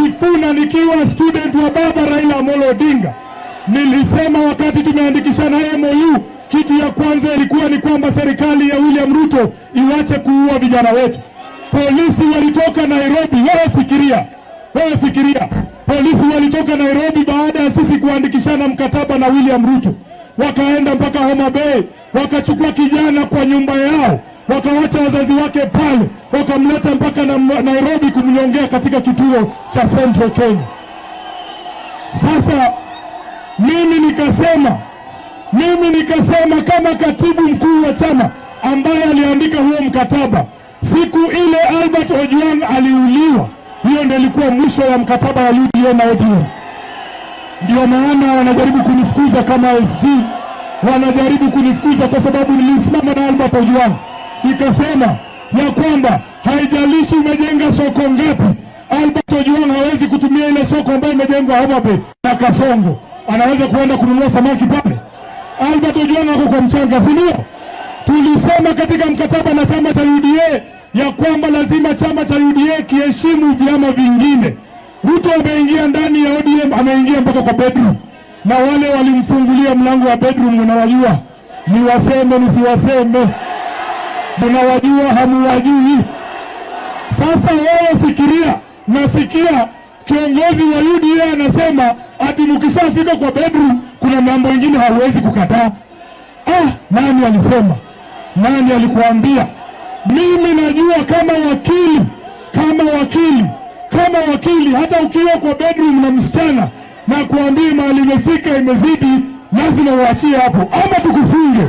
Sifuna nikiwa student wa baba Raila Amolo Odinga, nilisema wakati tumeandikishana MOU, kitu ya kwanza ilikuwa ni kwamba serikali ya William Ruto iwache kuua vijana wetu. Polisi walitoka Nairobi, wewe fikiria, polisi walitoka Nairobi baada ya sisi kuandikishana mkataba na William Ruto. Wakaenda mpaka Homa Bay, wakachukua kijana kwa nyumba yao, wakawacha wazazi wake pale, wakamleta mpaka na Nairobi kumnyongea katika kituo cha Central Kenya. Sasa mimi nikasema kama katibu mkuu wa chama ambaye aliandika huo mkataba, siku ile Albert Ojwang aliuliwa, hiyo ndio ilikuwa mwisho wa mkataba wa UDA na ODM. Ndio maana wanajaribu kunifukuza kama SG, wanajaribu kunifukuza kwa sababu nilisimama na Albert Ojwang. Nikasema ya kwamba haijalishi umejenga soko ngapi, Albert Ojwang hawezi kutumia ile soko ambayo imejengwa Homa Bay na Kasongo. Anaweza kuenda kununua samaki pale. Albert Ojwang ako kwa mchanga, si ndio? Tulisema katika mkataba na chama cha UDA ya kwamba lazima chama cha UDA kiheshimu vyama vingine. Ruto ameingia ndani ya ODM, ameingia mpaka kwa bedroom. Na wale walimfungulia mlango wa bedroom, unawajua? Niwaseme nisiwaseme? Unawajua hamuwajui? Sasa wewe fikiria, nasikia kiongozi wa UDA anasema ati mkishafika kwa bedroom kuna mambo mengine hauwezi kukataa. Nani alisema? Nani alikuambia? Mimi najua kama wakili, hata ukiwa kwa bedroom na msichana na kuambia mahali imefika imezidi, lazima uachie hapo ama tukufunge.